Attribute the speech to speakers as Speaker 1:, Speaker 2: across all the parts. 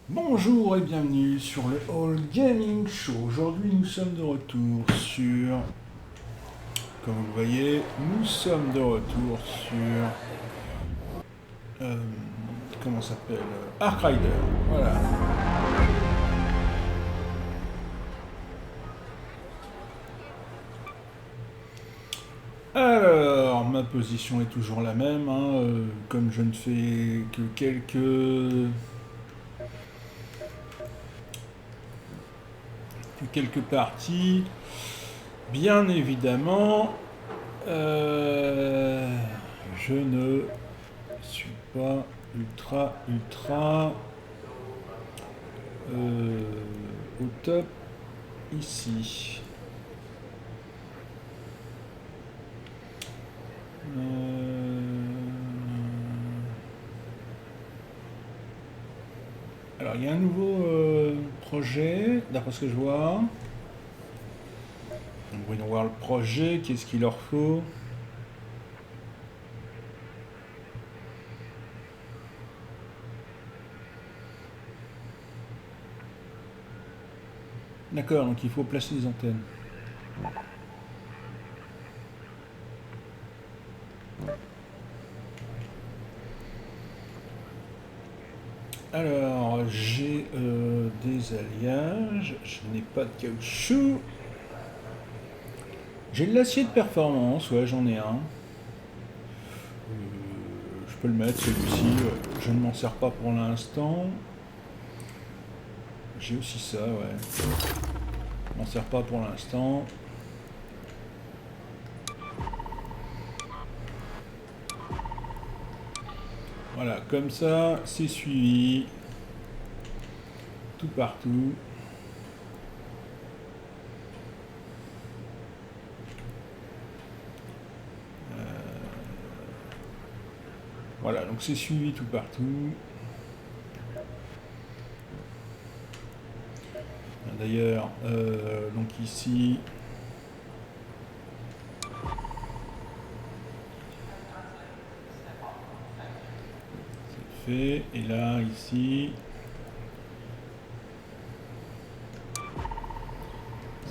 Speaker 1: Bonjour et bienvenue sur le All Gaming Show. Aujourd'hui, nous sommes de retour sur, comme vous le voyez, nous sommes de retour sur, comment ça s'appelle, Ark Rider. Voilà. Alors, ma position est toujours la même, hein, comme je ne fais que quelques parties, bien évidemment, je ne suis pas ultra au top ici. Alors il y a un nouveau projet, d'après ce que je vois. Donc, voyons voir le projet, qu'est-ce qu'il leur faut. D'accord, donc il faut placer des antennes. Alors, j'ai des alliages, je n'ai pas de caoutchouc. J'ai de l'acier de performance, ouais, j'en ai un. Je peux le mettre, celui-ci. Je ne m'en sers pas pour l'instant. J'ai aussi ça, ouais. Je m'en sers pas pour l'instant. Voilà, comme ça, c'est suivi. Tout partout. Voilà, donc c'est suivi tout partout. D'ailleurs, donc ici, c'est fait. Et là, ici,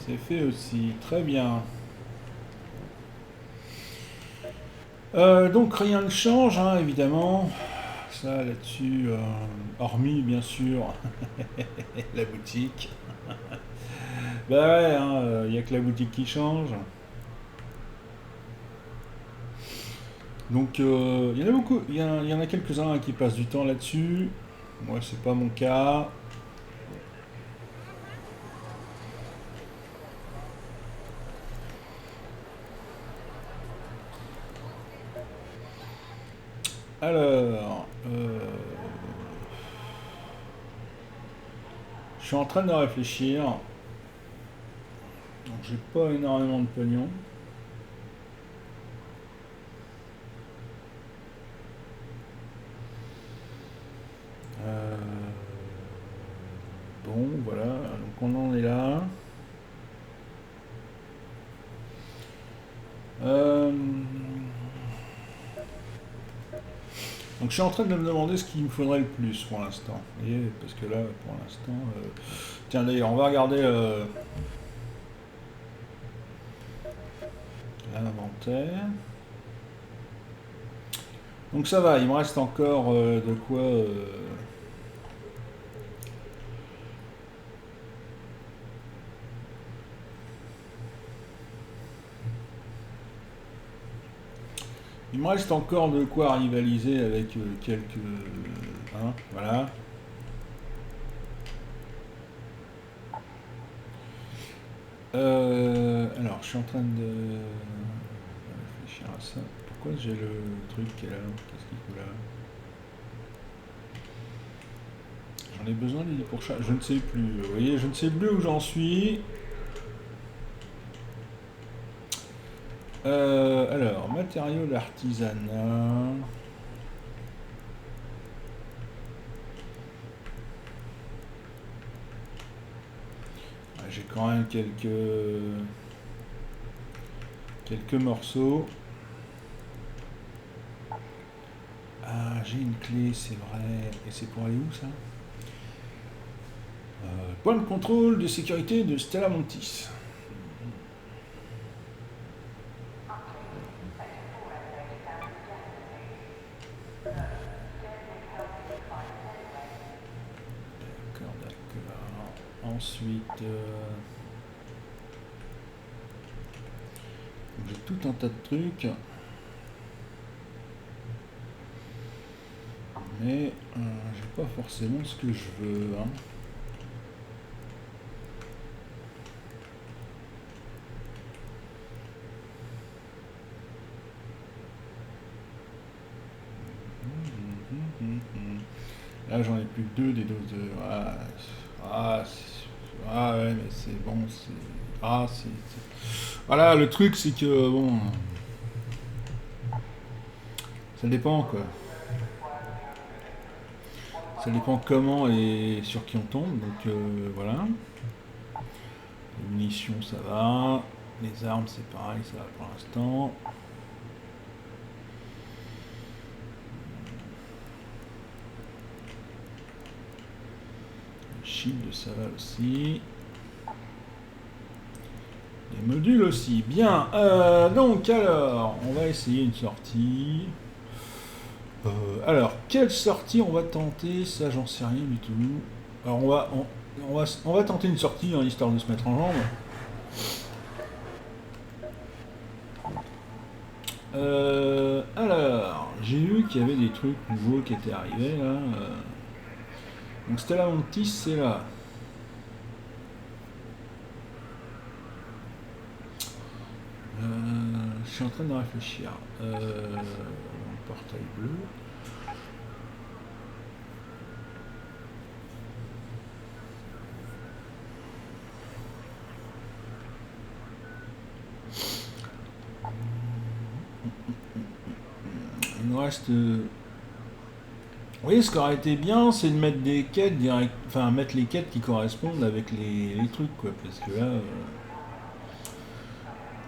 Speaker 1: c'est fait aussi. Très bien. Donc rien ne change, hein, évidemment. Ça là-dessus, hormis bien sûr la boutique. Bah ouais, il n'y a que la boutique qui change. Donc il y en a beaucoup, il y en a quelques-uns qui passent du temps là-dessus. Moi, c'est pas mon cas. Alors, je suis en train de réfléchir. Donc, j'ai pas énormément de pognon. Euh, bon, voilà. Donc, on en est là. Euh, donc, je suis en train de me demander ce qu'il me faudrait le plus pour l'instant. Et parce que là, pour l'instant, tiens d'ailleurs, on va regarder l'inventaire. Donc ça va, il me reste encore de quoi. Il me reste encore de quoi rivaliser avec quelques. Hein, voilà. Alors, je suis en train de réfléchir à ça. Pourquoi j'ai le truc qui est là? Qu'est-ce qu'il faut là? J'en ai besoin pour chaque. Je ne sais plus. Vous voyez, je ne sais plus où j'en suis. Alors, matériaux d'artisanat. J'ai quand même quelques morceaux. Ah, j'ai une clé, c'est vrai. Et c'est pour aller où ça? Point de contrôle de sécurité de Stella Montis. D'accord. Ensuite, j'ai tout un tas de trucs. Mais j'ai pas forcément ce que je veux. Hein. Là j'en ai plus que 2 des doses de. Ouais mais c'est bon, c'est. Voilà, le truc c'est que bon. Ça dépend quoi. Ça dépend comment et sur qui on tombe, donc voilà. Les munitions ça va. Les armes c'est pareil, ça va pour l'instant. Shield ça va aussi. Les modules aussi. Bien. Donc alors, on va essayer une sortie. Alors, quelle sortie on va tenter? Ça, j'en sais rien du tout. Alors, on va tenter une sortie, hein, histoire de se mettre en jambe. Alors, j'ai vu qu'il y avait des trucs nouveaux qui étaient arrivés là. Donc Stella Montis, c'est là. Je suis en train de réfléchir. Portail bleu. Il nous reste. Oui, ce qui aurait été bien, c'est de mettre des quêtes direct, enfin mettre les quêtes qui correspondent avec les trucs, quoi, parce que là.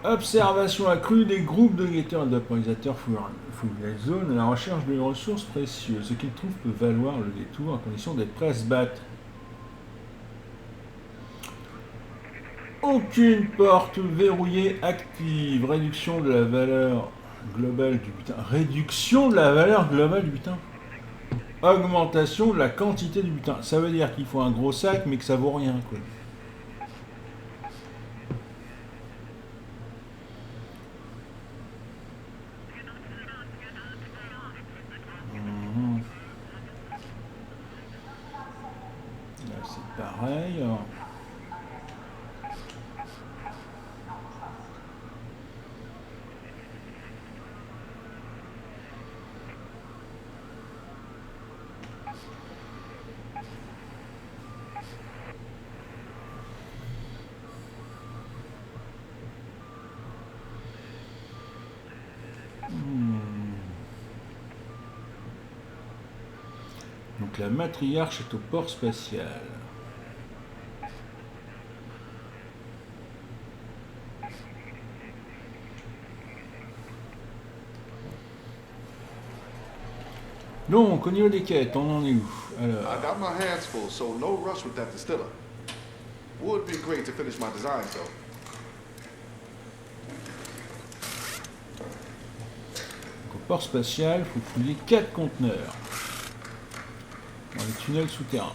Speaker 1: Observation accrue des groupes de guetteurs et d'appareillisateurs fouillent la zone à la recherche de ressources précieuses. Ce qu'ils trouvent peut valoir le détour à condition d'être prêt à se battre. Aucune porte verrouillée active. Réduction de la valeur globale du butin. Réduction de la valeur globale du butin. Augmentation de la quantité du butin. Ça veut dire qu'il faut un gros sac, mais que ça vaut rien, quoi. Là, c'est pareil. Donc la matriarche est au port spatial. Donc au niveau des quêtes, on en est où? Alors.
Speaker 2: I got my hands full, so no rush with that distiller. Would be great to finish my design, though.
Speaker 1: Donc, au port spatial, il faut fouiller 4 conteneurs dans les tunnels souterrains.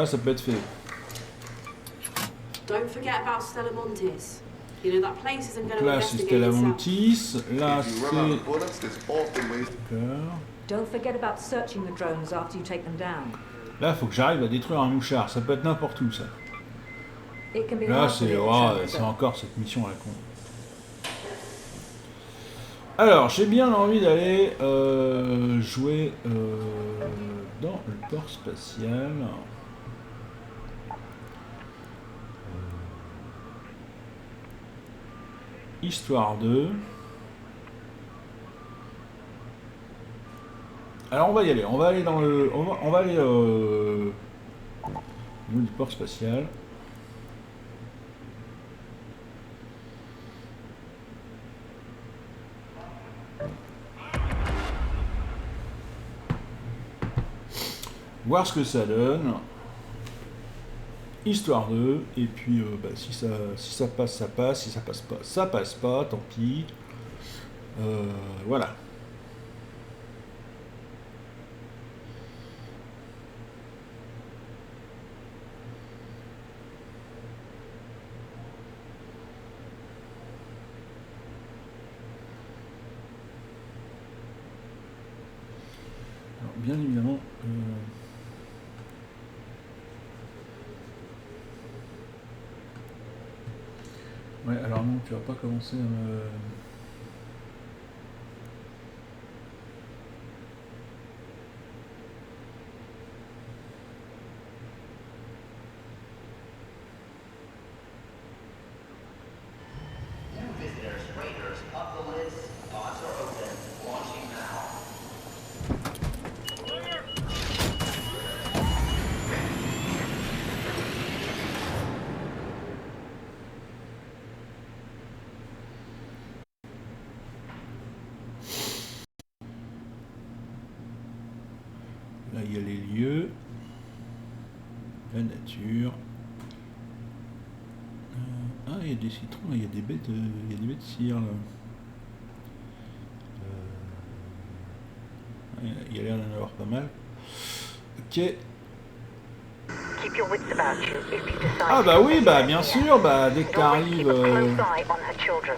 Speaker 1: Ça peut être fait.
Speaker 3: Don't forget about Stella Montis. You know that place isn't going to
Speaker 1: Là, c'est
Speaker 3: investigate
Speaker 1: Stella
Speaker 3: itself.
Speaker 1: Montis. Là,
Speaker 2: If you run out
Speaker 1: c'est.
Speaker 2: of bullets, there's often ways.
Speaker 1: D'accord.
Speaker 4: Don't forget about searching the drones after you take them down.
Speaker 1: Là, il faut que j'arrive à détruire un mouchard. Ça peut être n'importe où, ça.
Speaker 4: It can be
Speaker 1: Là,
Speaker 4: hard to
Speaker 1: c'est
Speaker 4: do
Speaker 1: c'est encore cette mission à la con. Alors, j'ai bien envie d'aller jouer dans le port spatial. Histoire 2. Alors on va y aller, on va aller dans le. On va aller au niveau du port spatial. Voir ce que ça donne. histoire d'eux, et puis bah, si ça passe, ça passe, si ça passe pas, tant pis. Voilà. Alors, bien évidemment, ouais, alors non, tu vas pas commencer à me... Là, il y a les lieux, la nature. Ah, il y a des citrons, il y a des baies de cire, là. Il y a l'air d'en avoir pas mal. Ok.
Speaker 5: Keep your wits about you if you decide
Speaker 1: Ah bah
Speaker 5: to
Speaker 1: oui, bah bien sûr, bah dès que
Speaker 5: always keep
Speaker 1: t'arrives...
Speaker 5: a close eye on her children.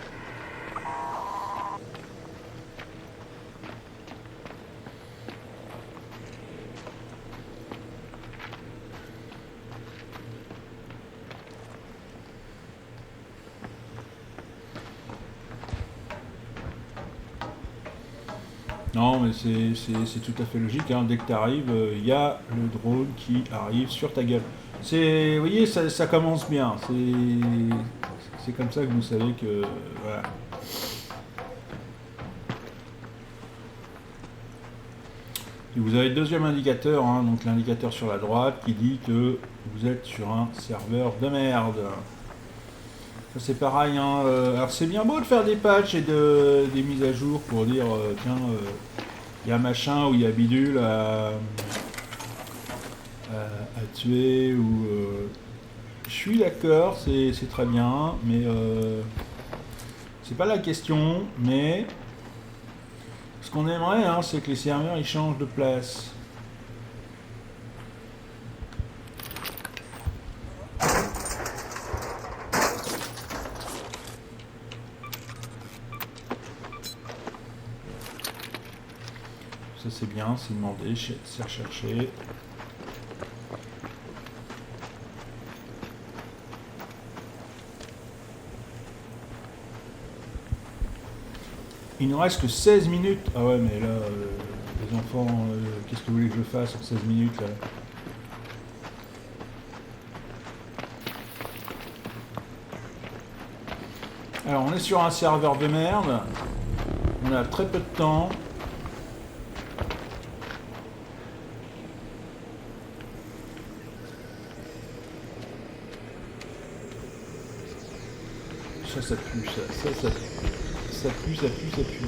Speaker 1: Non, mais c'est tout à fait logique, hein. Dès que tu arrives, il y a le drone qui arrive sur ta gueule. Vous voyez, ça commence bien. C'est comme ça que vous savez que... Voilà. Et vous avez le deuxième indicateur, hein, donc l'indicateur sur la droite, qui dit que vous êtes sur un serveur de merde. Ça c'est pareil, hein. Alors c'est bien beau de faire des patchs et des mises à jour pour dire, tiens, il y a machin ou il y a bidule à tuer, ou... je suis d'accord, c'est très bien, mais c'est pas la question, mais... Ce qu'on aimerait, hein, c'est que les serveurs ils changent de place. Ça c'est bien, c'est demandé, c'est recherché. Il nous reste que 16 minutes. Ah ouais, mais là, les enfants, qu'est-ce que vous voulez que je fasse en 16 minutes là? Alors, on est sur un serveur de merde. On a très peu de temps. Ça pue, ça pue.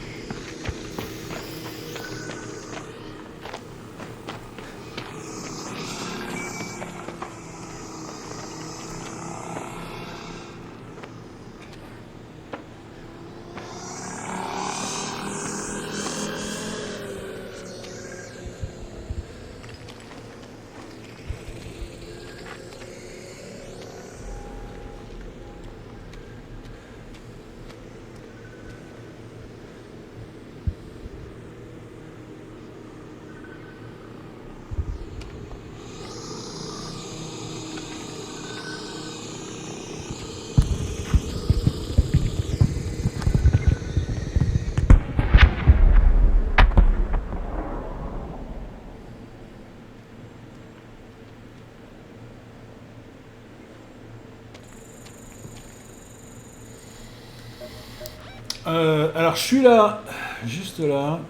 Speaker 1: Alors je suis là, juste là.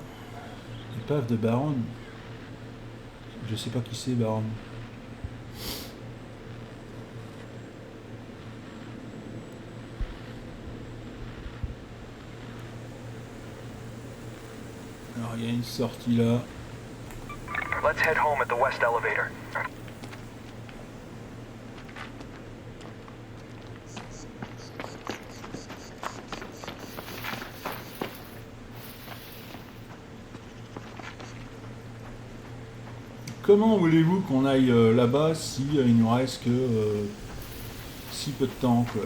Speaker 1: Épave de Baron. Je sais pas qui c'est, Baron. Alors il y a une sortie là.
Speaker 6: Let's head home at the west elevator.
Speaker 1: comment voulez-vous qu'on aille là-bas si il nous reste que si peu de temps, quoi.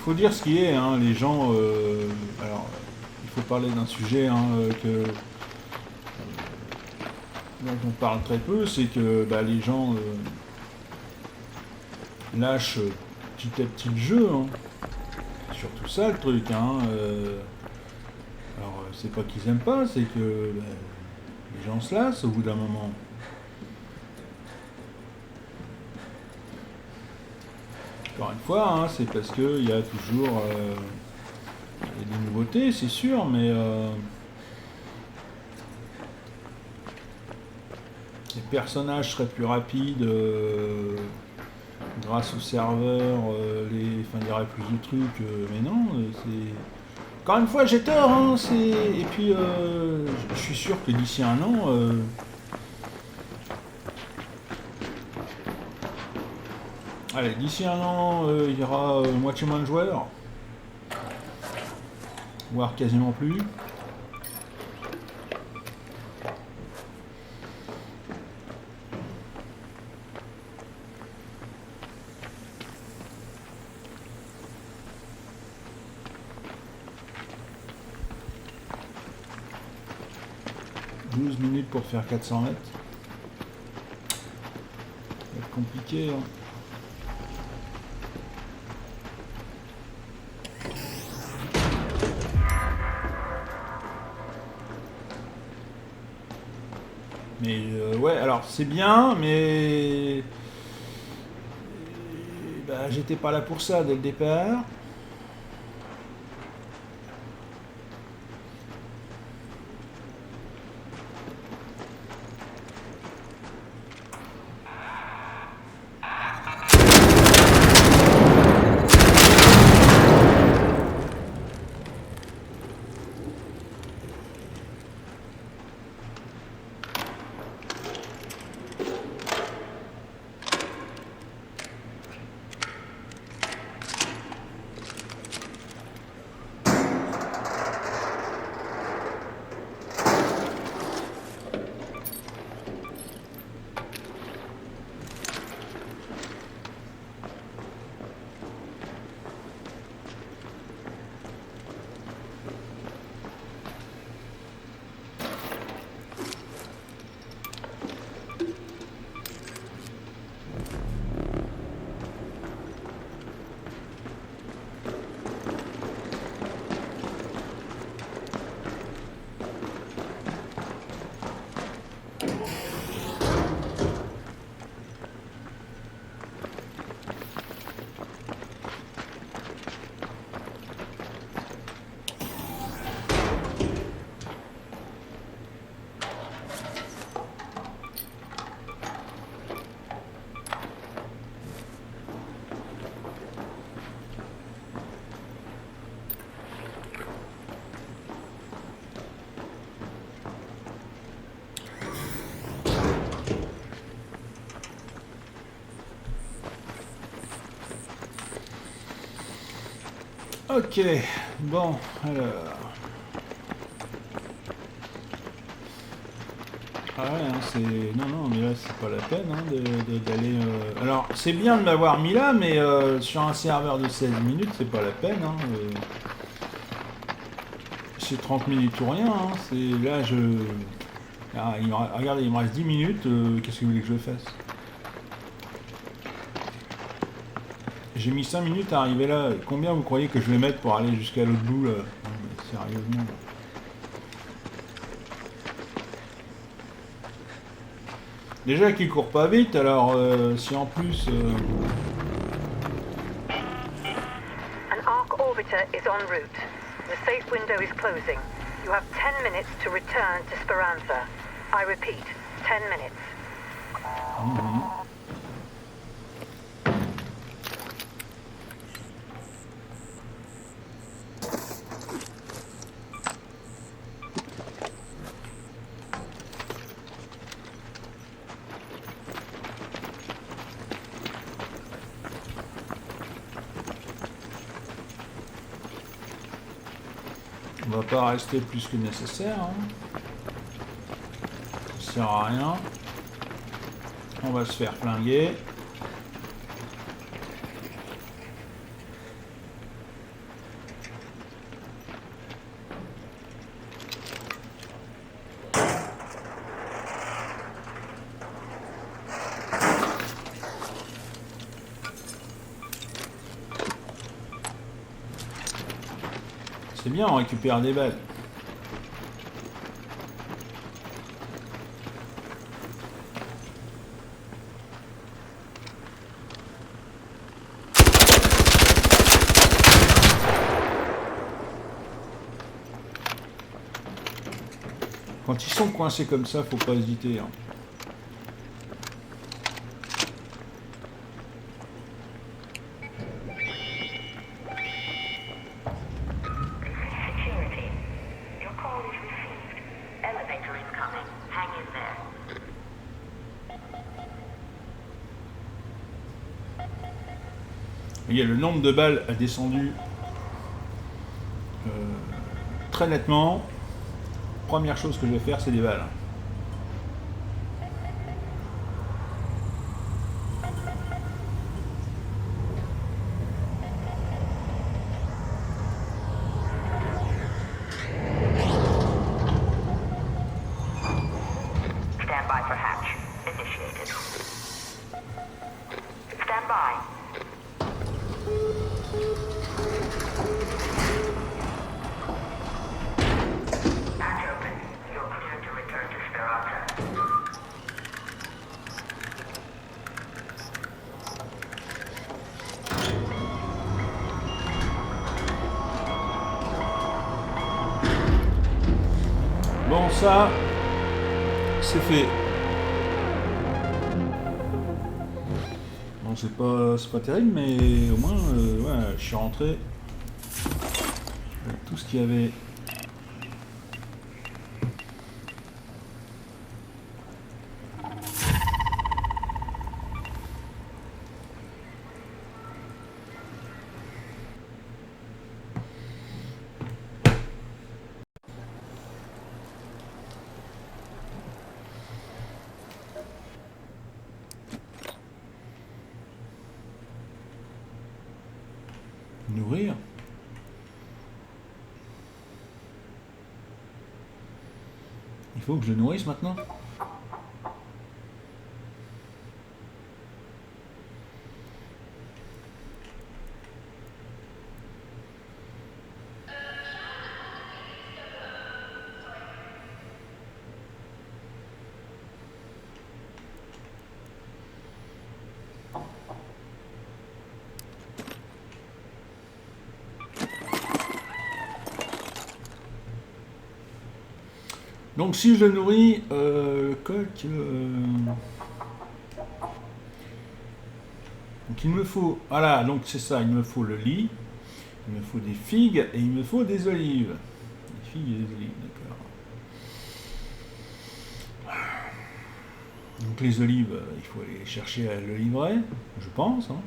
Speaker 1: Faut dire ce qui est, hein, les gens. Alors, il faut parler d'un sujet dont on parle très peu, c'est que les gens lâchent petit à petit le jeu. Hein. C'est surtout ça le truc. Hein, alors, c'est pas qu'ils aiment pas, c'est que les gens se lassent au bout d'un moment. Encore une fois, hein, c'est parce qu'il y a toujours des nouveautés, c'est sûr, mais les personnages seraient plus rapides grâce au serveur, il y aurait plus de trucs, mais non, c'est... Encore une fois, j'ai tort, hein, et puis je suis sûr que d'ici un an... Allez, d'ici un an, il y aura moitié moins de joueurs. Voire quasiment plus. « 12 minutes pour faire 400 mètres. Ça va être compliqué, hein. Mais ouais, alors c'est bien, mais j'étais pas là pour ça dès le départ. Ok, bon, alors... Ah ouais, hein, c'est... Non, mais là, c'est pas la peine hein, d'aller... Alors, c'est bien de m'avoir mis là, mais sur un serveur de 16 minutes, c'est pas la peine. Hein, c'est 30 minutes ou rien. Hein, c'est... Là, je... Ah, regardez, il me reste 10 minutes. Qu'est-ce que vous voulez que je fasse? J'ai mis 5 minutes à arriver là. Combien vous croyez que je vais mettre pour aller jusqu'à l'autre bout là? Non, mais sérieusement. Déjà qu'il court pas vite, alors si en plus...
Speaker 5: An arc orbiter is en route. The safe window is closing. You have 10 minutes to return to Speranza. I repeat, 10 minutes.
Speaker 1: On va pas rester plus que nécessaire. Hein. Ça sert à rien. On va se faire flinguer. C'est bien, on récupère des balles. Quand ils sont coincés comme ça, faut pas hésiter. Hein.
Speaker 5: Security. Your call is received. Elevator incoming. Hang in there.
Speaker 1: Regarde, le nombre de balles a descendu très nettement. Première chose que je vais faire, c'est des balles.
Speaker 5: Stand by for hatch. Initiated. Stand by. Hatch open. You're cleared to return to Speranza.
Speaker 1: Bon, ça, c'est fait. Bon, c'est pas terrible, mais au moins, ouais, je suis rentré avec tout ce qu'il y avait. Nourrir. Il faut que je le nourrisse maintenant. Donc si je le nourris, le coq... Donc il me faut... Voilà, donc c'est ça, il me faut le lit, il me faut des figues et il me faut des olives. Des figues et des olives, d'accord. Donc les olives, il faut aller chercher à le livrer, je pense. Hein.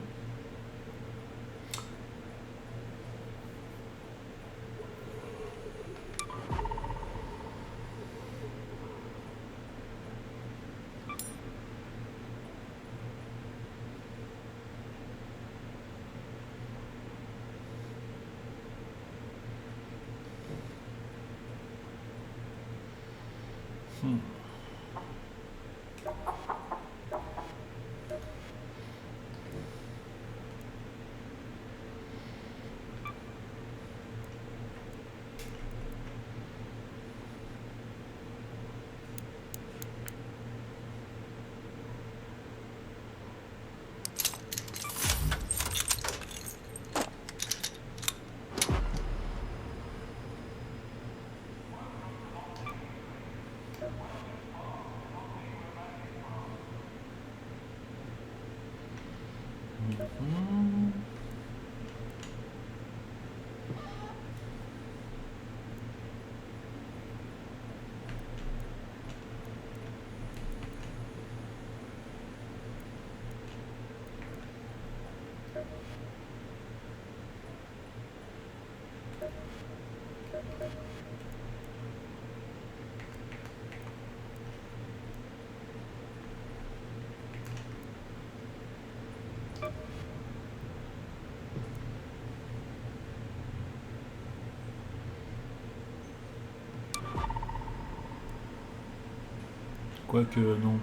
Speaker 1: Quoique, non.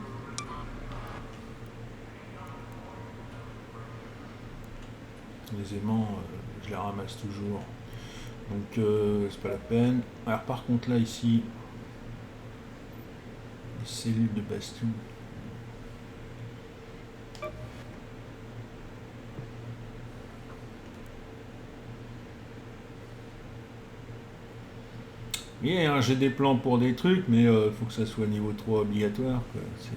Speaker 1: Les aimants, je les ramasse toujours. Donc, c'est pas la peine. Alors, par contre, là, ici, les cellules de bastion. Yeah, j'ai des plans pour des trucs, mais faut que ça soit niveau 3 obligatoire, quoi. C'est,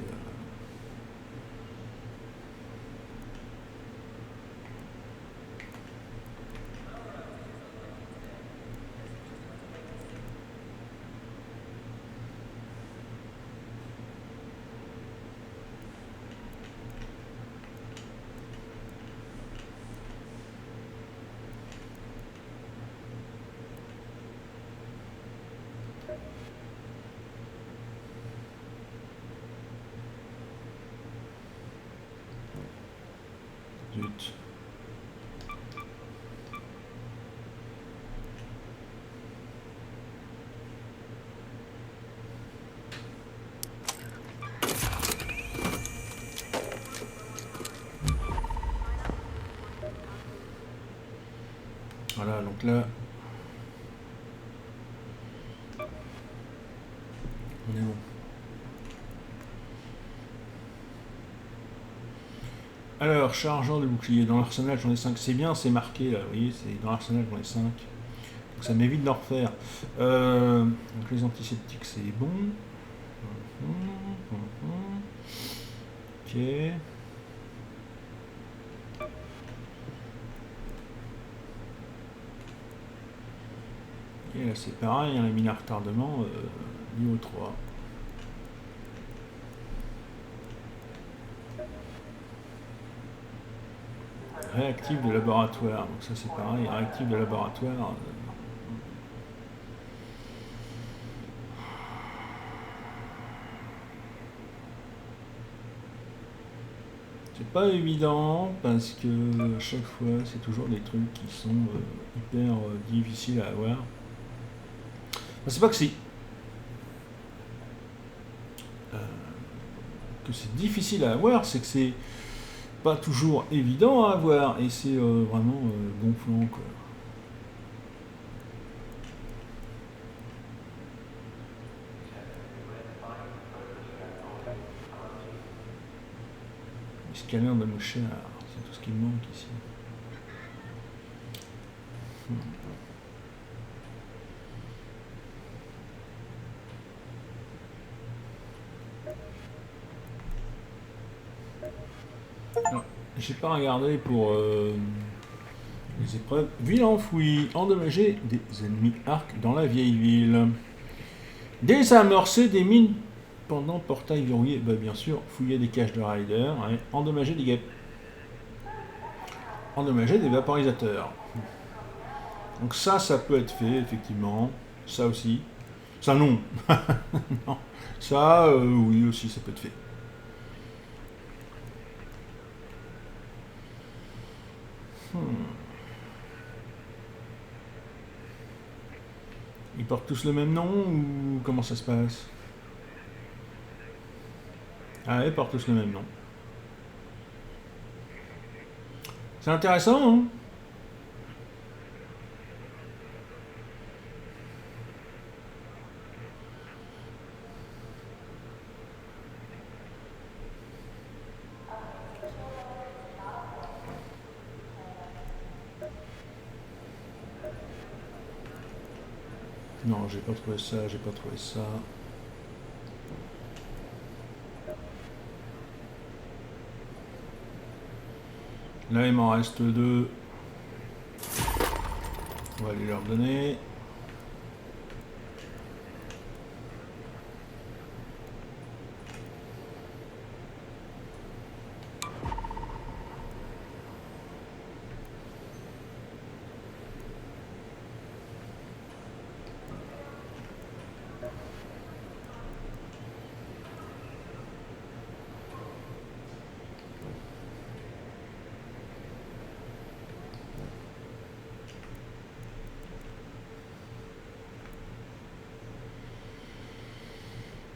Speaker 1: zut. Voilà, donc là, on est bon. Alors, chargeur de bouclier. Dans l'arsenal, j'en ai 5. C'est bien, c'est marqué là. Vous voyez, c'est dans l'arsenal, j'en ai 5. Donc ça m'évite d'en refaire. Donc les antiseptiques, c'est bon. Ok. Et là, c'est pareil, hein, les mines à retardement, niveau 3. Réactif de laboratoire, donc ça c'est pareil, réactif de laboratoire. C'est pas évident parce que à chaque fois c'est toujours des trucs qui sont hyper difficiles à avoir. Enfin, c'est pas que c'est difficile à avoir, c'est que c'est pas toujours évident à avoir et c'est vraiment gonflant quoi. Les scanners de mouchard, c'est tout ce qui me manque ici. Alors, j'ai pas regardé pour les épreuves. Ville enfouie, endommager des ennemis arcs dans la vieille ville. Désamorcer des mines pendant portail verrouillé. Bah bien sûr, fouiller des caches de riders. Ouais. Endommager des guêpes. Endommager des vaporisateurs. Donc ça peut être fait, effectivement. Ça aussi. Ça non. Non. Ça, oui aussi, ça peut être fait. Ils portent tous le même nom ou comment ça se passe? Ah, ils portent tous le même nom. C'est intéressant, hein? Non, j'ai pas trouvé ça, j'ai pas trouvé ça. Là, il m'en reste 2. On va aller leur donner.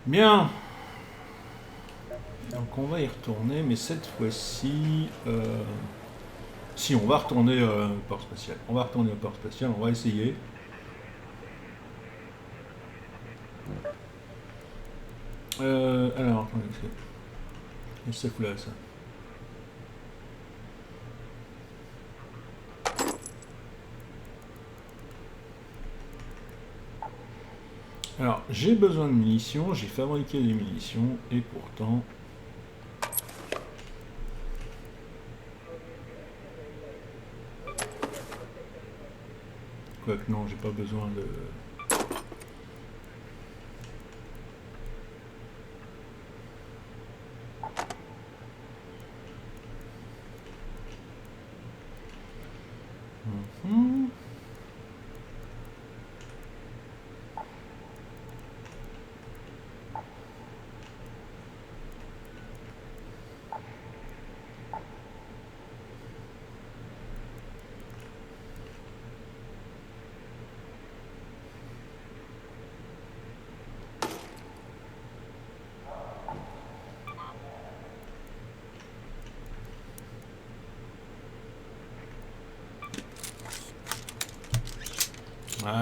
Speaker 1: Bien. Donc on va y retourner, mais cette fois-ci... Si, on va retourner au port spatial. On va retourner au port spatial, on va essayer. Alors, attendez, qu'est-ce que ça fout là, ça? Alors, j'ai besoin de munitions, j'ai fabriqué des munitions, et pourtant... Quoique non, j'ai pas besoin de... Mhm. Voilà.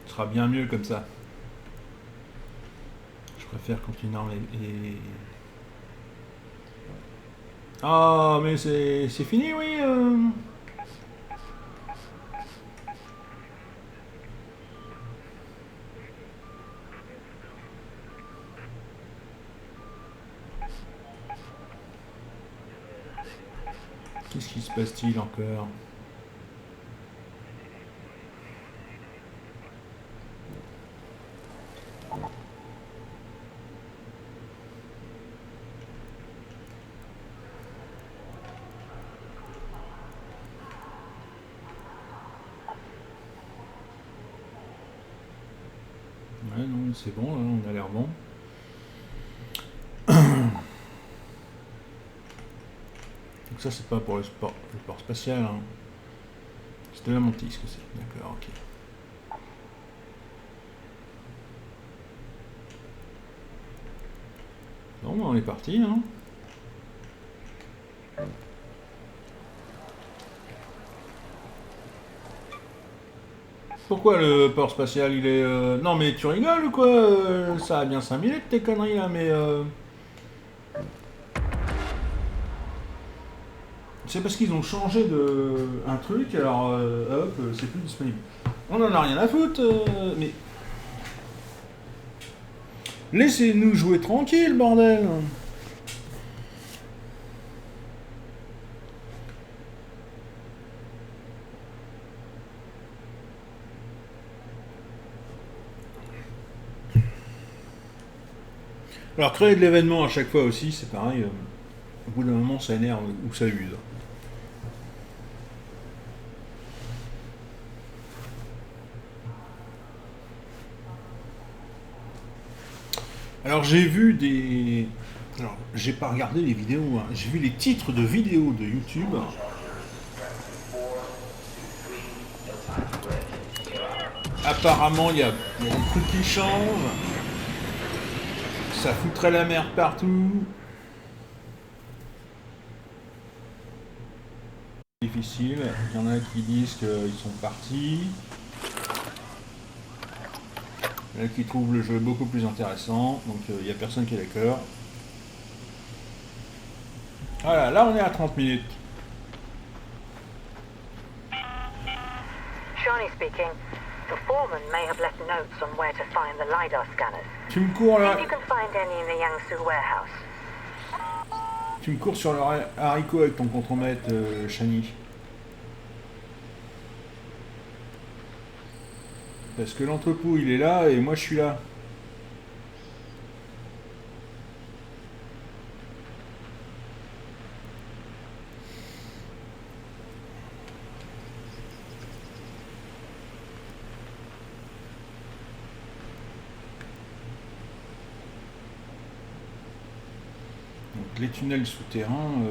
Speaker 1: Ce sera bien mieux comme ça. Je préfère quand une arme est... Ah, mais c'est fini, oui. Qu'est-ce qui se passe-t-il encore? Ouais, non, c'est bon, là, on a l'air bon. Donc ça, c'est pas pour le port spatial. Hein. C'était la mantis que c'est. D'accord, ok. Bon, bah, on est parti. Hein. Pourquoi le port spatial, il est... Non, mais tu rigoles ou quoi? Ça a bien 5 minutes tes conneries là, mais... C'est parce qu'ils ont changé un truc, alors hop, c'est plus disponible. On en a rien à foutre, mais... Laissez-nous jouer tranquille, bordel! Alors créer de l'événement à chaque fois aussi, c'est pareil, au bout d'un moment ça énerve ou ça use. Alors j'ai vu des... Alors j'ai pas regardé les vidéos, hein. J'ai vu les titres de vidéos de YouTube. Apparemment il y a des trucs qui changent. Ça foutrait la merde partout. Difficile. Il y en a qui disent qu'ils sont partis. Il y en a qui trouvent le jeu beaucoup plus intéressant. Donc il n'y a personne qui est d'accord. Voilà, là on est à 30 minutes.
Speaker 5: Shani speaking. The foreman may have left notes on where to find the LiDAR scanners.
Speaker 1: Tu me cours
Speaker 5: See
Speaker 1: là.
Speaker 5: if you can find any in the Yangsu warehouse.
Speaker 1: Tu me cours sur le haricot avec ton contremaître, Shani. Parce que l'entrepôt il est là et moi je suis là. Donc les tunnels souterrains...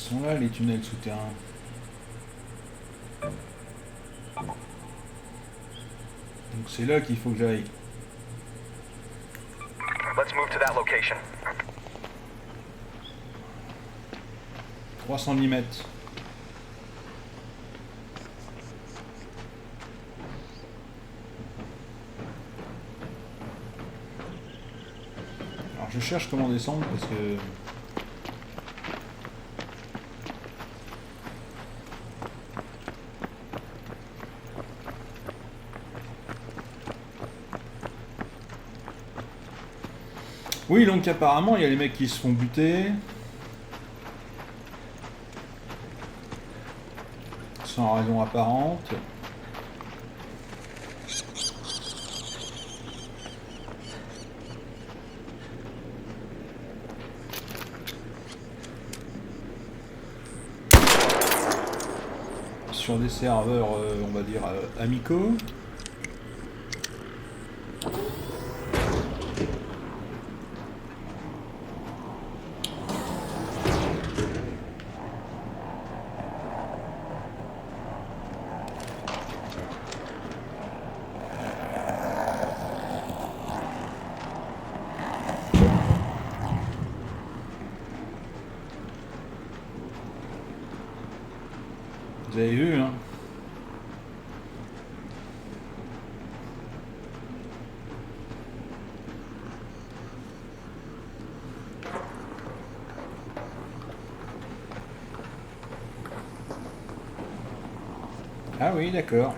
Speaker 1: sont là les tunnels souterrains. Donc c'est là qu'il faut que j'aille.
Speaker 6: Let's move to that location.
Speaker 1: 310 mètres. Alors je cherche comment descendre parce que... Oui, donc apparemment, il y a les mecs qui se font buter. Sans raison apparente. Sur des serveurs, on va dire, amicaux. Vous avez vu, hein? Ah oui, d'accord.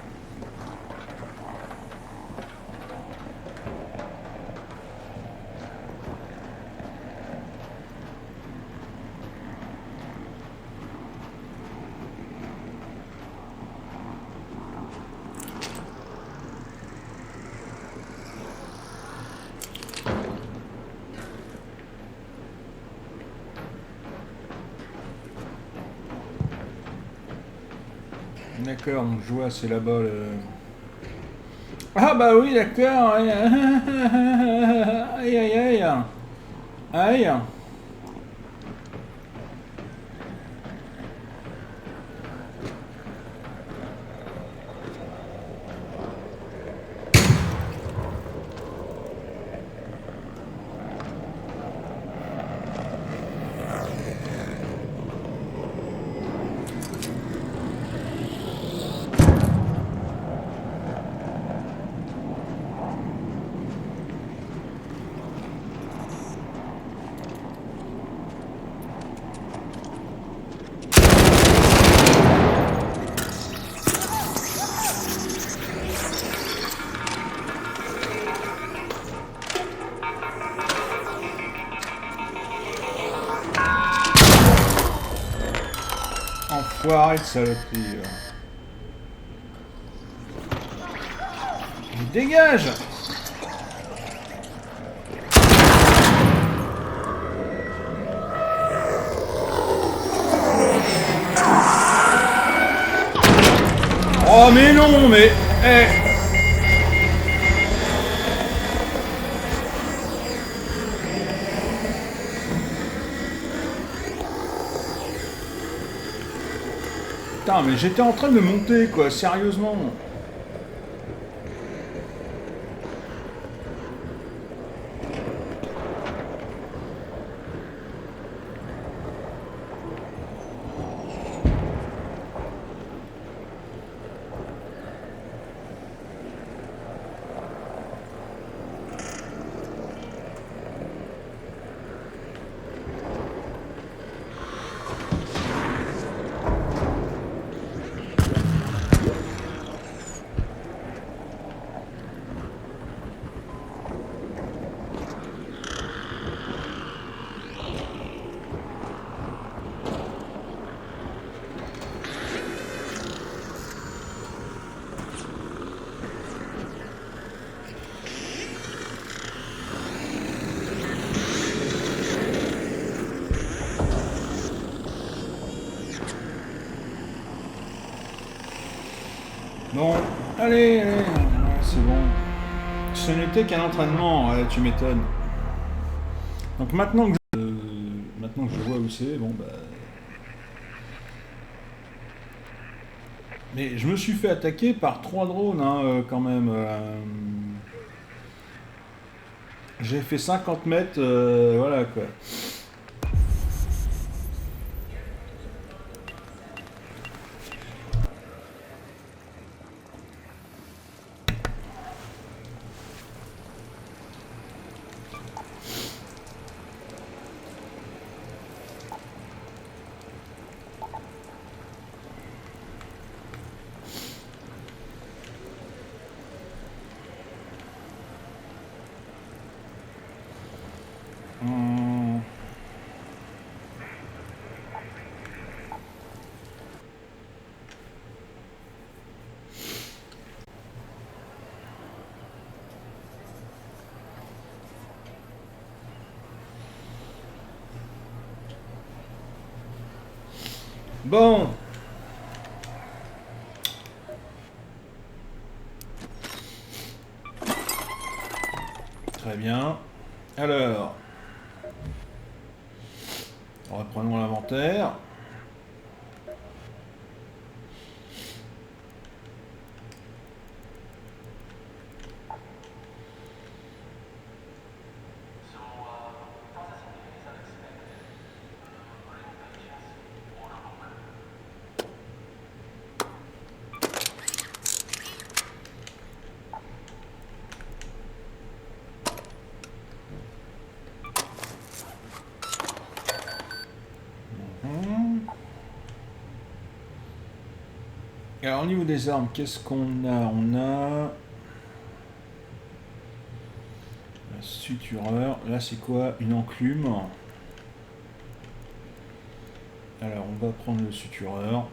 Speaker 1: D'accord, donc je vois, c'est là-bas le... Ah bah oui, d'accord. Aïe, aïe, aïe. Aïe. Enfoiré de saloperie. Mais dégage! Oh mais non, mais... Putain, mais j'étais en train de monter, quoi, sérieusement. Bon, allez, allez, ouais, c'est bon. Ce n'était qu'un entraînement, ouais, tu m'étonnes. Donc maintenant que je vois où c'est, bon bah... Mais je me suis fait attaquer par 3 drones, hein, quand même. J'ai fait 50 mètres, voilà quoi. Bon. Très bien. Alors. Reprenons l'inventaire. Alors au niveau des armes, qu'est-ce qu'on a? On a un sutureur. Là c'est quoi? Une enclume. Alors on va prendre le sutureur.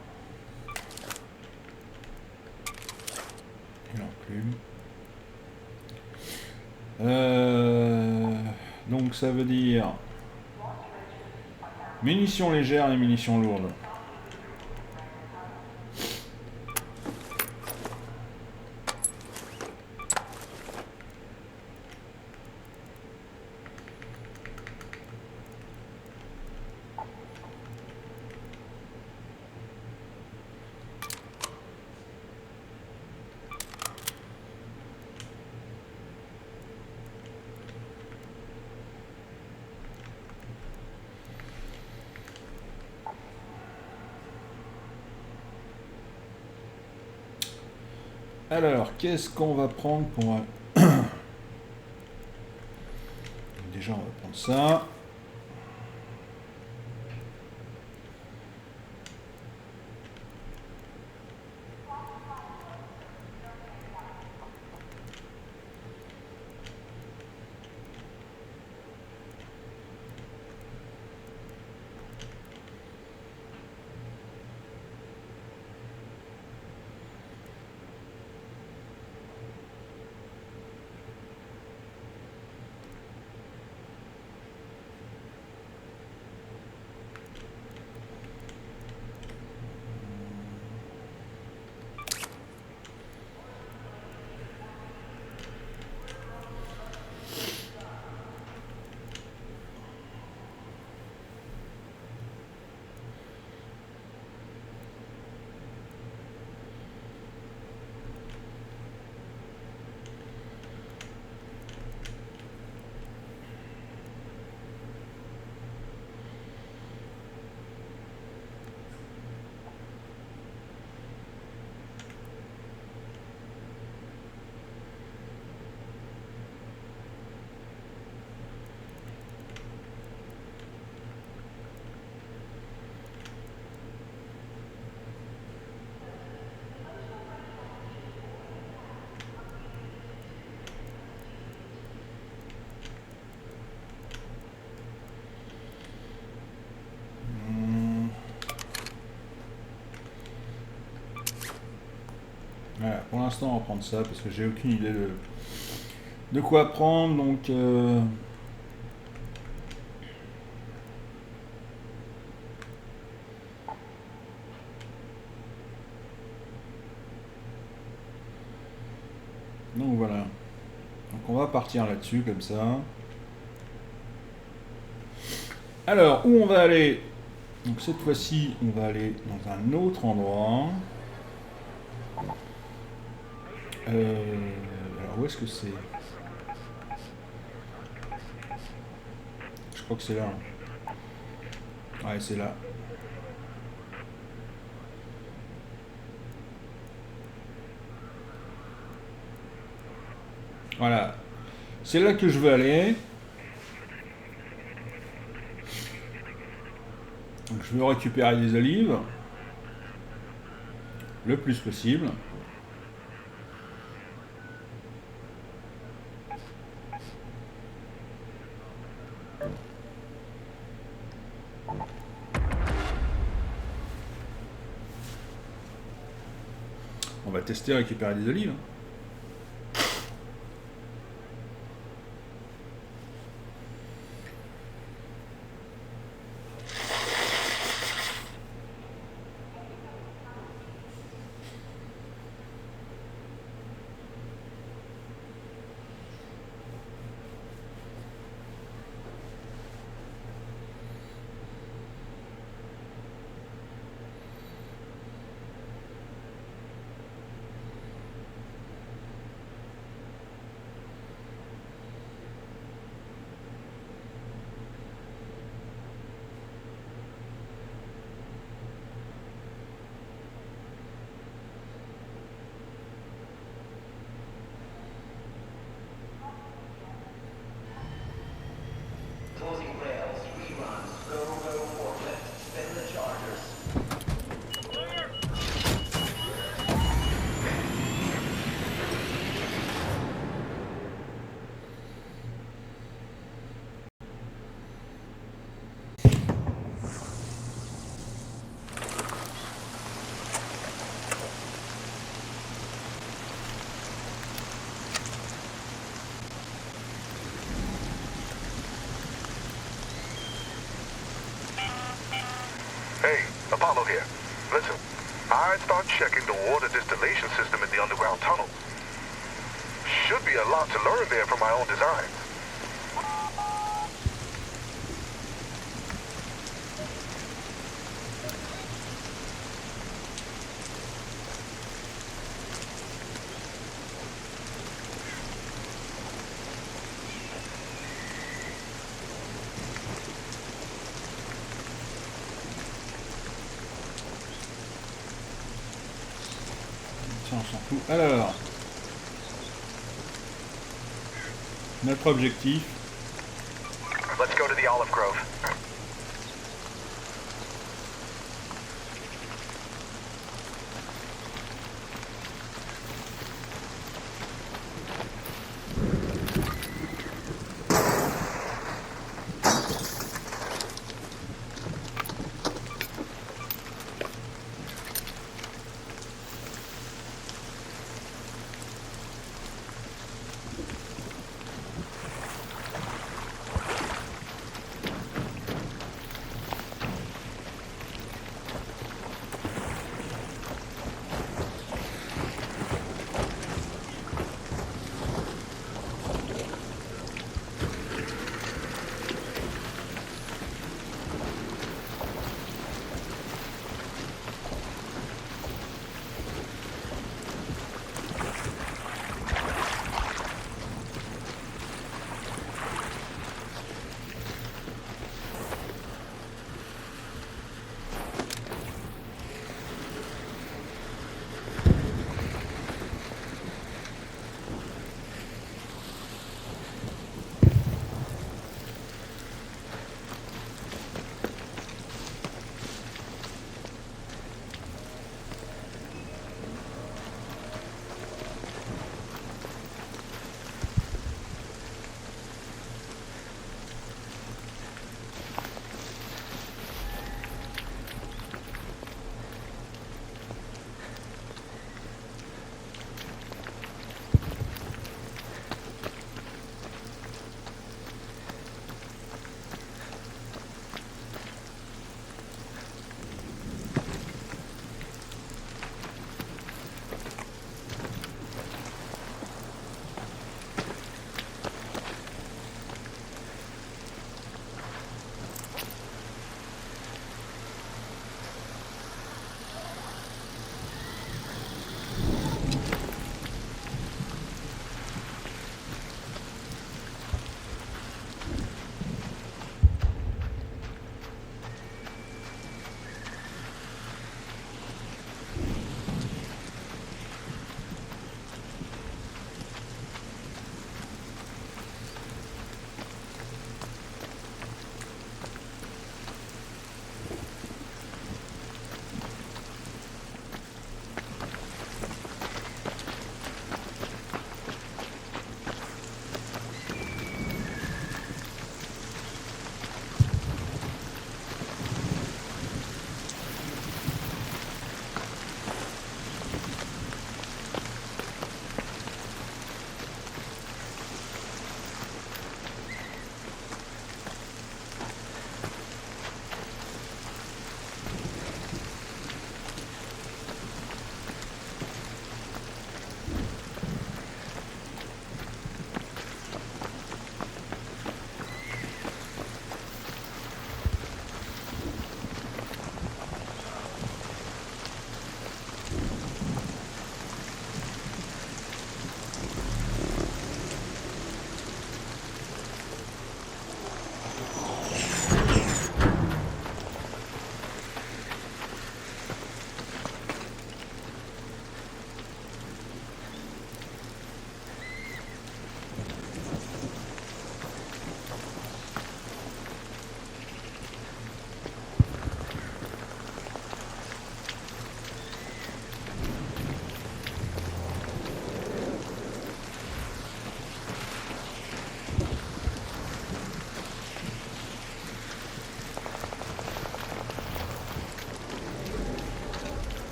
Speaker 1: Une enclume. Donc ça veut dire munitions légères et munitions lourdes. Alors, qu'est-ce qu'on va prendre pour... Déjà, on va prendre ça. Voilà, pour l'instant on va prendre ça parce que j'ai aucune idée de quoi prendre, donc voilà. Donc on va partir là-dessus comme ça. Alors, où on va aller? Donc cette fois-ci, on va aller dans un autre endroit. Alors où est-ce que c'est? Je crois que c'est là. Ouais, c'est là. Voilà. C'est là que je veux aller. Donc, je veux récupérer des olives. Le plus possible. On va tester récupérer des olives.
Speaker 6: Hey, Apollo here. Listen, I'd start checking the water distillation system in the underground tunnel. Should be a lot to learn there from my own design.
Speaker 1: Ça, on s'en fout. Alors, notre objectif.
Speaker 6: Let's go to the Olive Grove.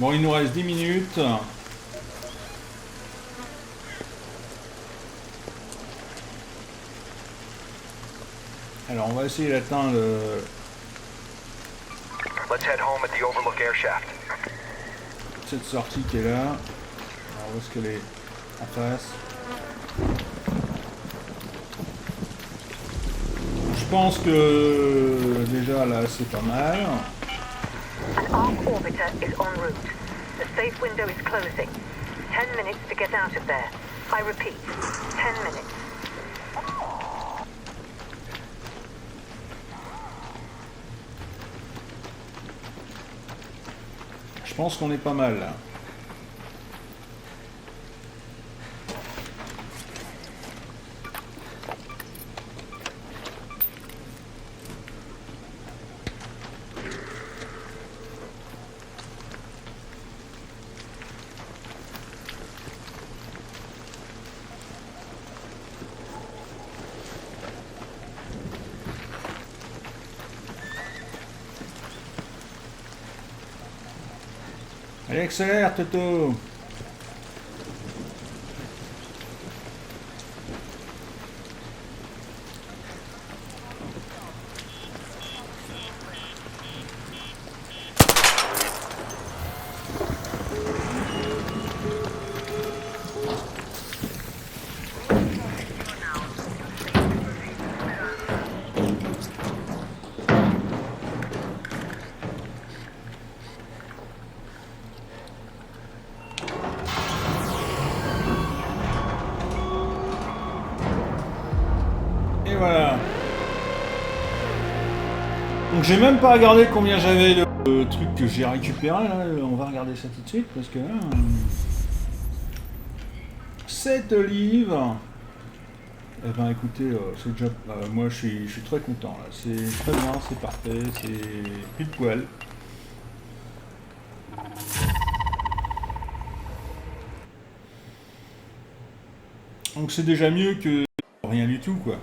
Speaker 1: Bon, il nous reste 10 minutes. Alors, on va essayer d'atteindre
Speaker 6: Let's head home at the Overlook air shaft.
Speaker 1: cette sortie qui est là. Alors, où est-ce qu'elle est? En face. Je pense que déjà là, c'est pas mal.
Speaker 5: An arc orbiter is en route. The safe window is closing. 10 minutes to get out of there. I repeat, 10 minutes.
Speaker 1: Je pense qu'on est pas mal là. Allez, accélère, Toto! Et voilà. Donc j'ai même pas regardé combien j'avais de trucs que j'ai récupéré là. On va regarder ça tout de suite parce que là... 7 livres. Eh ben écoutez, c'est déjà... moi je suis très content là. C'est très bien, c'est parfait, c'est pile poil. Donc c'est déjà mieux que rien du tout quoi.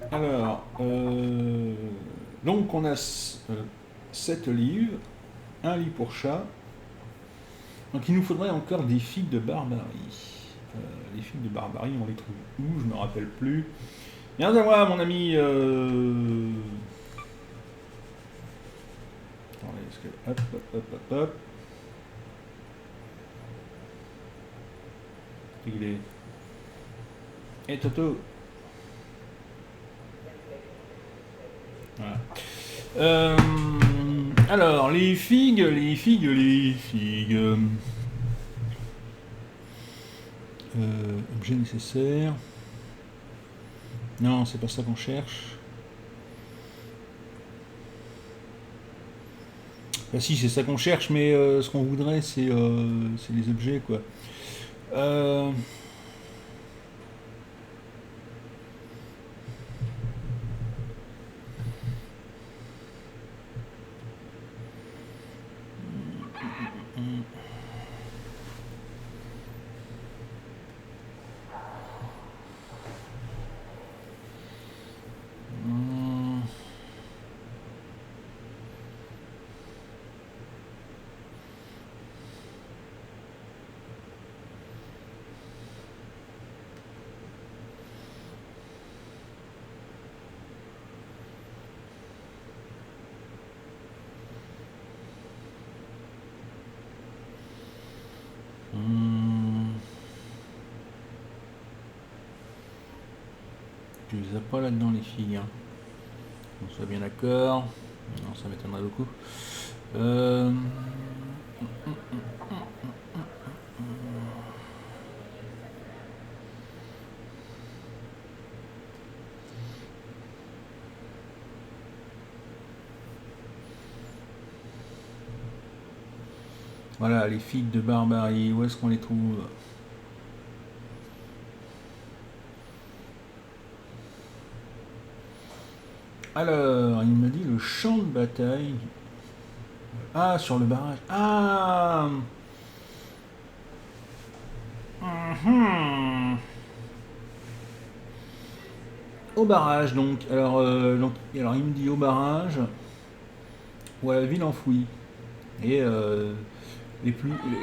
Speaker 1: Alors, donc on a 7 livres, un lit pour chat. Donc il nous faudrait encore des figues de barbarie. Les figues de barbarie, on les trouve où? Je me rappelle plus. Viens à moi, mon ami. Attendez, est-ce que... Hop, hop, hop, hop, hop. Il est... Et Toto. Voilà. Alors, les figues. Objet nécessaire. Non, c'est pas ça qu'on cherche. Bah si, c'est ça qu'on cherche, mais ce qu'on voudrait, c'est les objets, quoi. Tu les as pas là-dedans les filles, hein. On soit bien d'accord. Non, ça m'étonnerait beaucoup. Voilà, les figues de barbarie, où est-ce qu'on les trouve? Alors, il me dit le champ de bataille. Ah, sur le barrage. Ah au barrage, donc. Alors il me dit au barrage ou à la ville enfouie. Et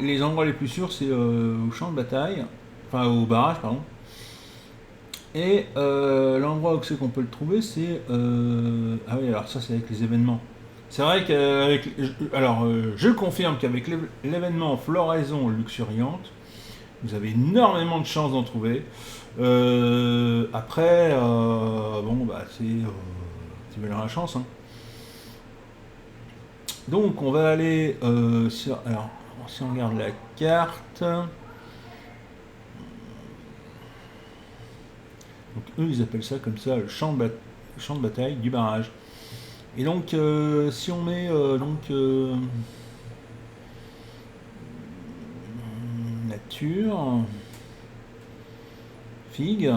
Speaker 1: les endroits les plus sûrs, c'est au champ de bataille, enfin au barrage, pardon. Et l'endroit où c'est qu'on peut le trouver, c'est... Ah oui, alors ça, c'est avec les événements. C'est vrai qu'avec... Alors, je confirme qu'avec l'événement Floraison Luxuriante, vous avez énormément de chances d'en trouver. Après, bon, bah, c'est... tu veux la chance, hein. Donc, on va aller sur... Alors, si on regarde la carte... Donc eux, ils appellent ça comme ça le champ de bataille du barrage. Et donc, si on met nature, figue,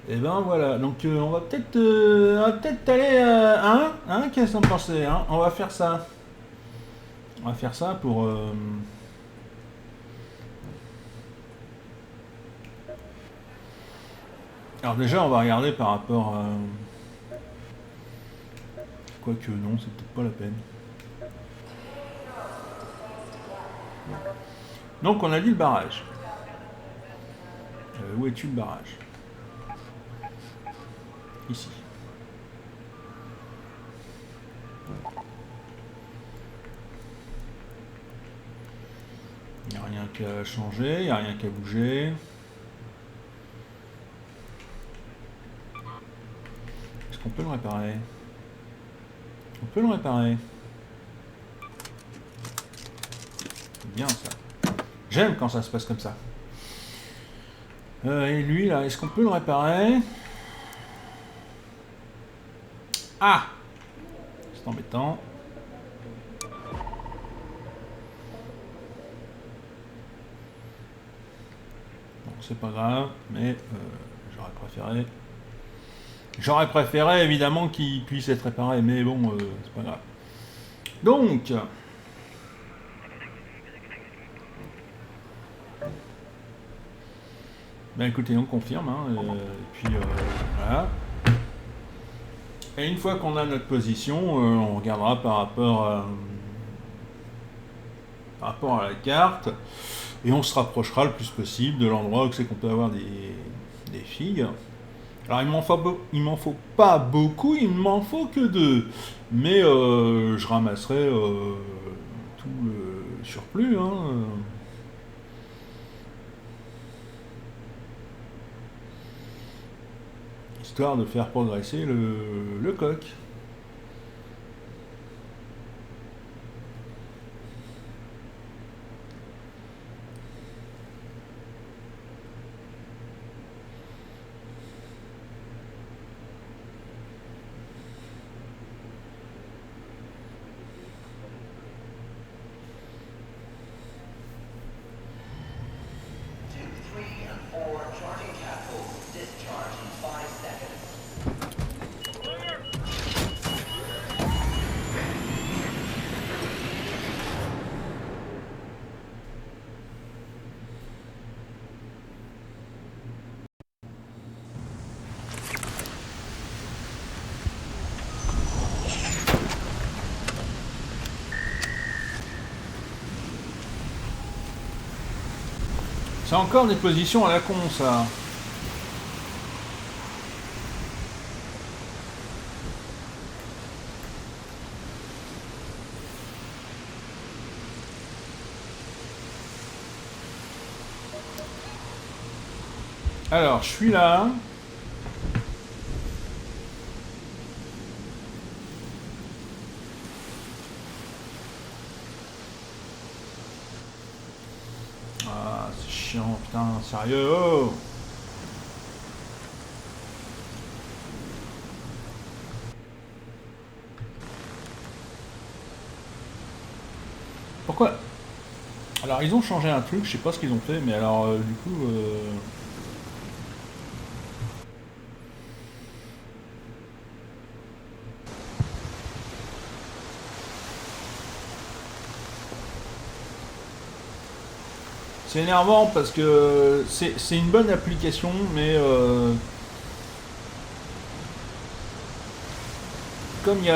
Speaker 1: et ben voilà. Donc on va peut-être aller qu'est-ce qu'on pensait, hein, on va faire ça. On va faire ça pour alors déjà, on va regarder par rapport à... Quoique non, c'est peut-être pas la peine. Donc on a dit le barrage. Où es-tu le barrage? Ici. Il n'y a rien qu'à changer, il n'y a rien qu'à bouger. On peut le réparer. On peut le réparer. C'est bien ça. J'aime quand ça se passe comme ça. Et lui là, est-ce qu'on peut le réparer? Ah! C'est embêtant. Bon, c'est pas grave, mais J'aurais préféré évidemment qu'il puisse être réparé, mais bon, c'est pas grave. Donc, ben écoutez, on confirme, hein, et puis voilà. Et une fois qu'on a notre position, on regardera par rapport à la carte, et on se rapprochera le plus possible de l'endroit où c'est qu'on peut avoir des figues. Alors il m'en faut pas beaucoup, il ne m'en faut que 2. Mais je ramasserai tout le surplus. Hein. Histoire de faire progresser le coq. C'est encore des positions à la con, ça. Alors, je suis là. Ah, c'est chiant, putain, sérieux, oh. Pourquoi? Alors, ils ont changé un truc, je sais pas ce qu'ils ont fait, mais alors, du coup... C'est énervant parce que c'est une bonne application, mais comme il y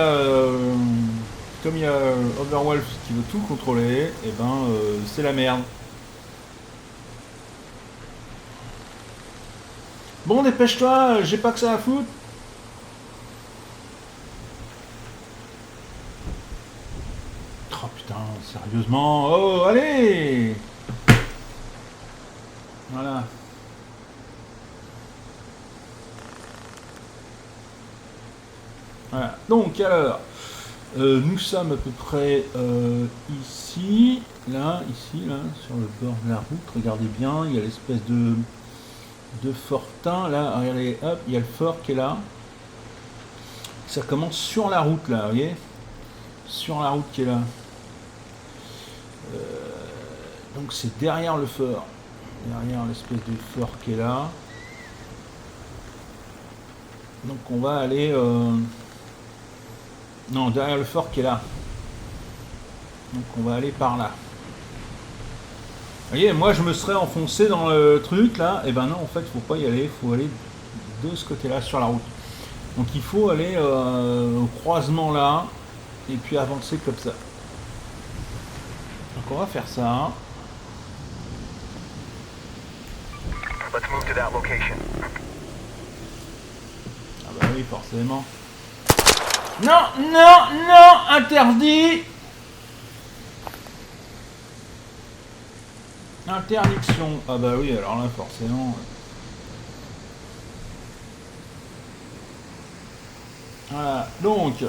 Speaker 1: a Overwolf qui veut tout contrôler, et ben c'est la merde. Bon, dépêche-toi, j'ai pas que ça à foutre. Oh putain, sérieusement. Oh, allez. Voilà. Voilà. Donc alors, nous sommes à peu près ici, là, sur le bord de la route. Regardez bien, il y a l'espèce de fortin là. Regardez, hop, il y a le fort qui est là. Ça commence sur la route là, vous voyez, sur la route qui est là. Donc c'est derrière le fort, derrière l'espèce de fort qui est là. Donc on va aller non, derrière le fort qui est là. Donc on va aller par là. Vous voyez, moi je me serais enfoncé dans le truc là. Et ben non, en fait faut pas y aller, il faut aller de ce côté là sur la route. Donc il faut aller au croisement là et puis avancer comme ça. Donc on va faire ça.
Speaker 6: Let's move to that location.
Speaker 1: Ah bah oui, forcément. Non, non, non, interdit. Interdiction. Ah bah oui, alors là, forcément. Voilà, donc.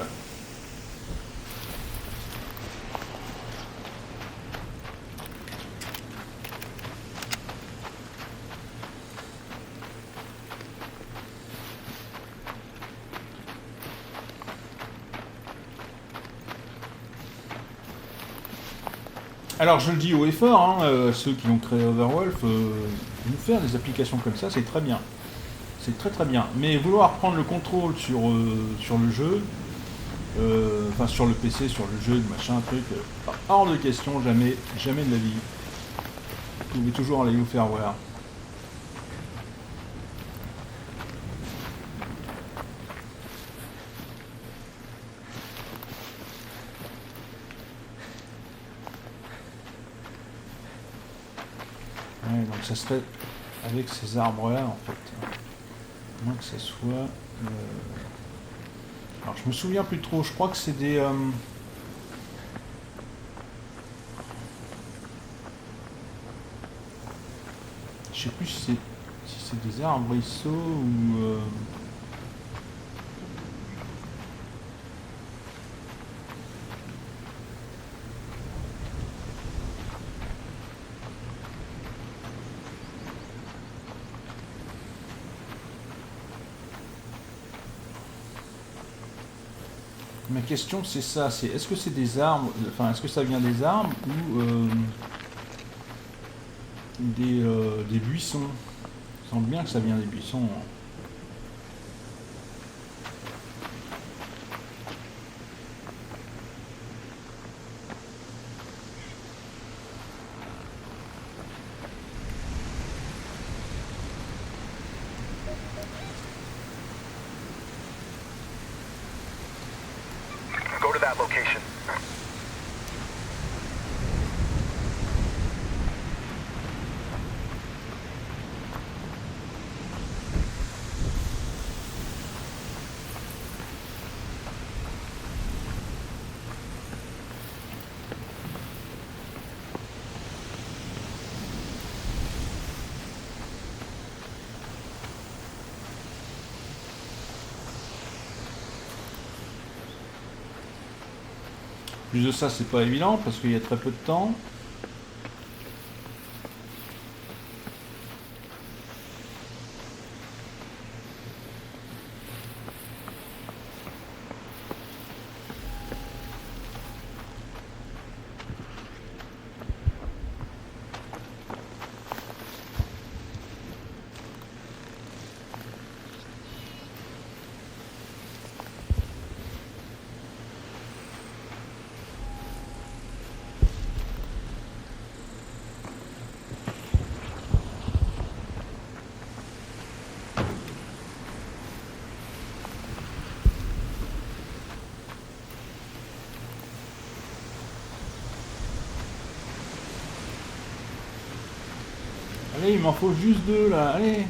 Speaker 1: Alors je le dis haut et fort, hein, ceux qui ont créé Overwolf, nous faire des applications comme ça, c'est très bien. C'est très très bien. Mais vouloir prendre le contrôle sur le jeu, enfin sur le PC, sur le jeu, machin, truc, hors de question, jamais, jamais de la vie. Vous pouvez toujours aller vous faire voir. Ouais, donc ça serait avec ces arbres-là, en fait. À moins que ça soit... Alors, je me souviens plus trop. Je crois que c'est des... Je sais plus si c'est des arbrisseaux ou... Ma question c'est ça, c'est est-ce que c'est des arbres, enfin est-ce que ça vient des arbres ou des buissons? Il semble bien que ça vient des buissons. Hein.
Speaker 6: Go to that location.
Speaker 1: Plus de ça, c'est pas évident parce qu'il y a très peu de temps. Allez, il m'en faut juste 2 là, allez.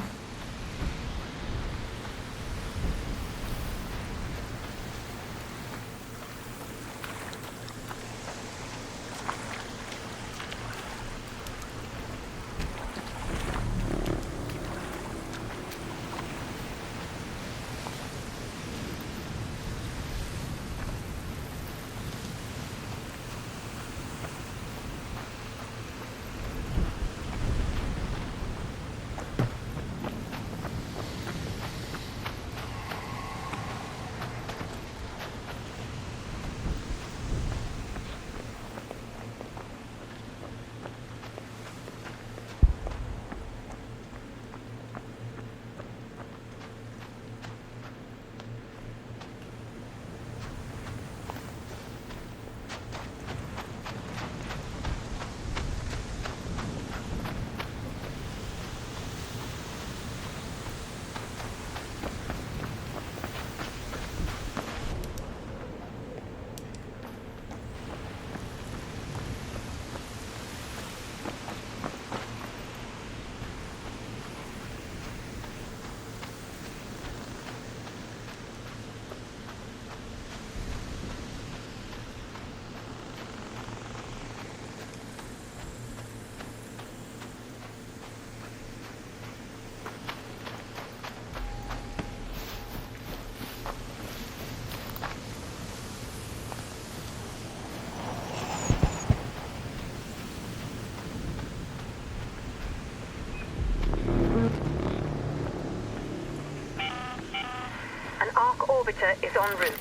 Speaker 5: An Ark orbiter is en route.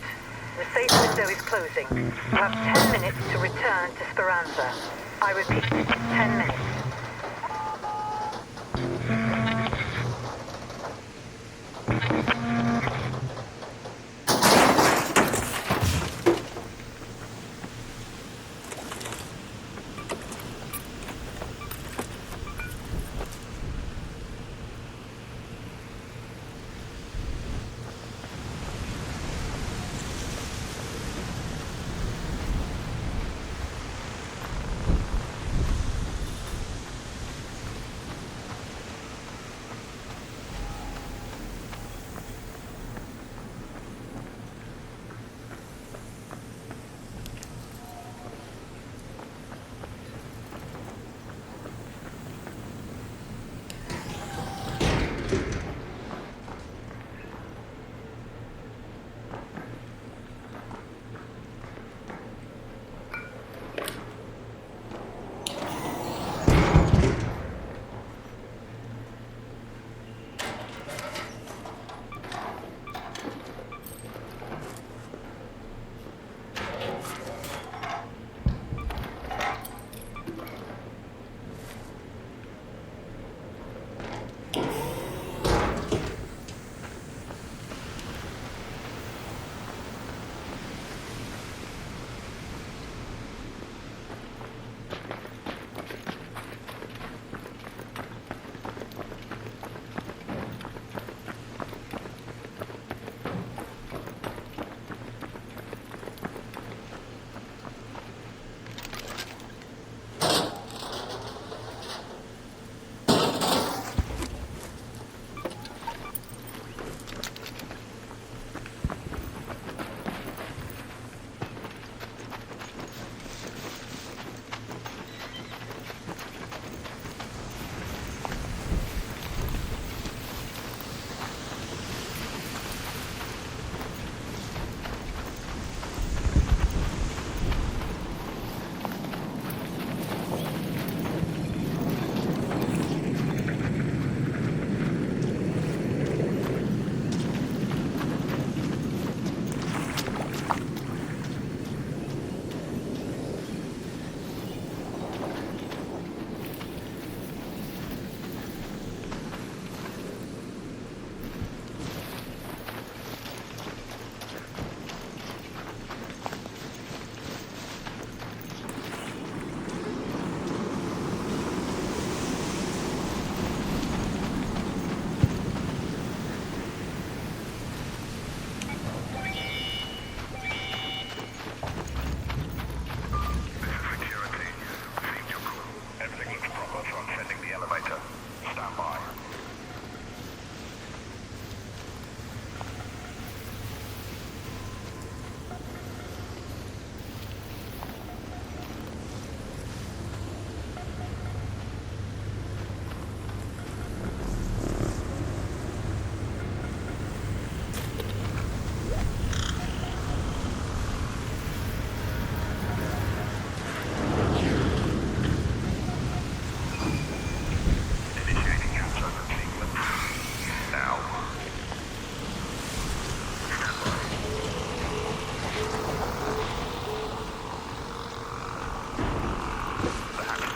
Speaker 5: The safe window is closing. You have 10 minutes to return to Speranza. I repeat, 10 minutes.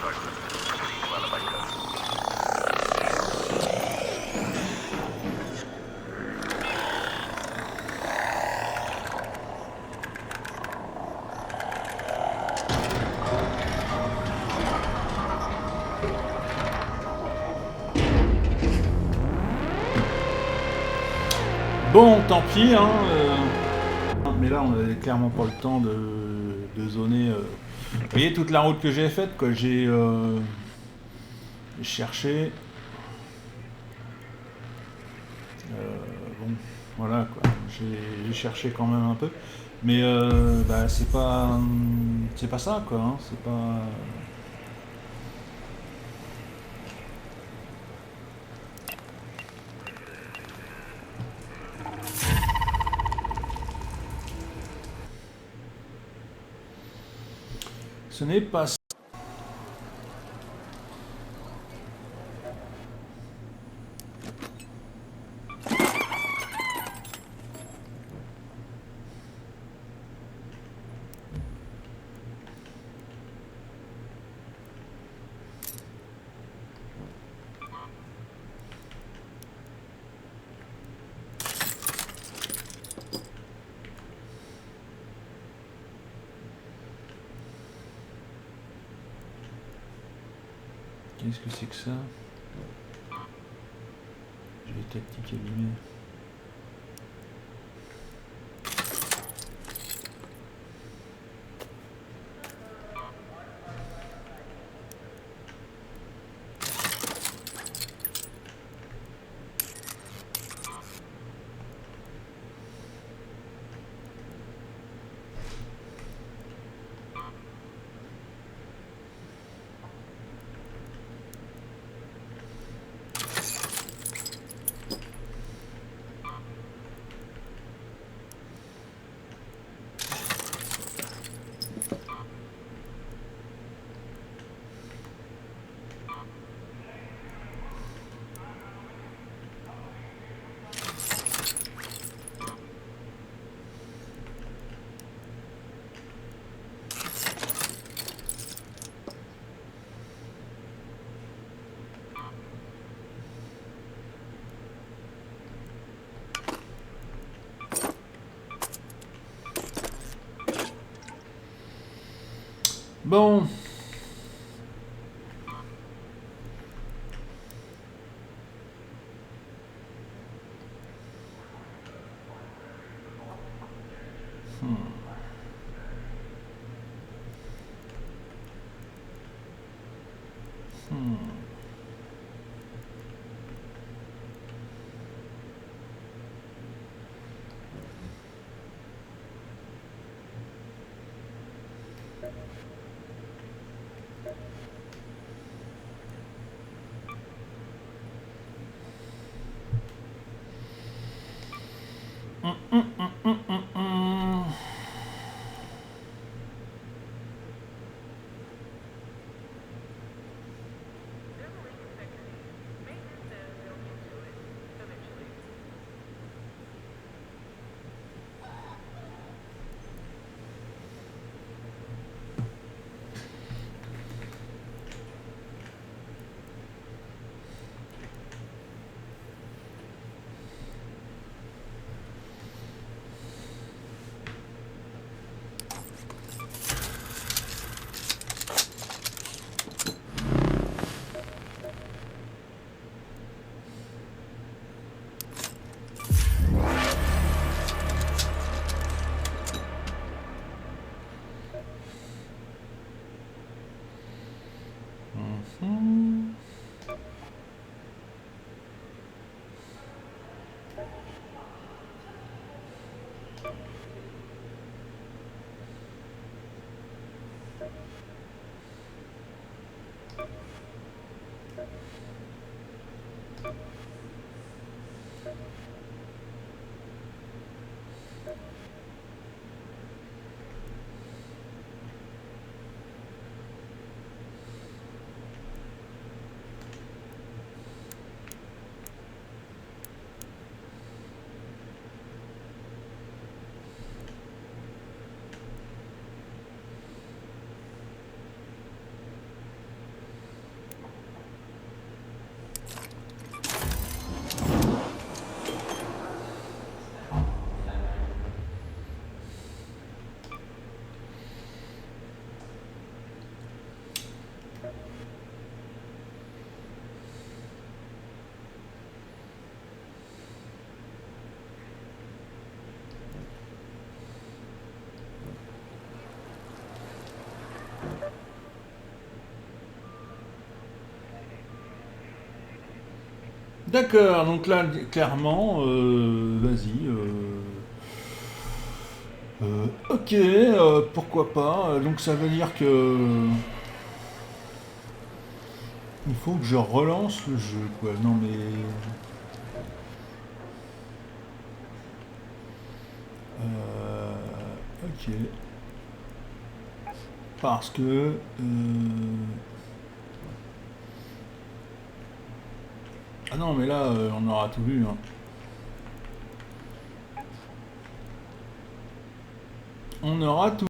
Speaker 6: Proceed to elevator.
Speaker 1: Bon, tant pis, hein. Mais là, on avait clairement pas le temps de zoner. Vous voyez toute la route que j'ai faite, quoi. J'ai cherché. Bon, voilà, quoi. J'ai cherché quand même un peu. Mais bah, c'est pas ça, quoi. Hein. C'est pas. Ce n'est pas ça. Qu'est-ce que c'est que ça? J'ai les tactiques abîmées. Bon. D'accord, donc là, clairement, vas-y. Ok, pourquoi pas. Donc ça veut dire que... Il faut que je relance le jeu, quoi. Non, mais... Ok. Parce que... Ah non, mais là, on aura tout vu, hein. On aura tout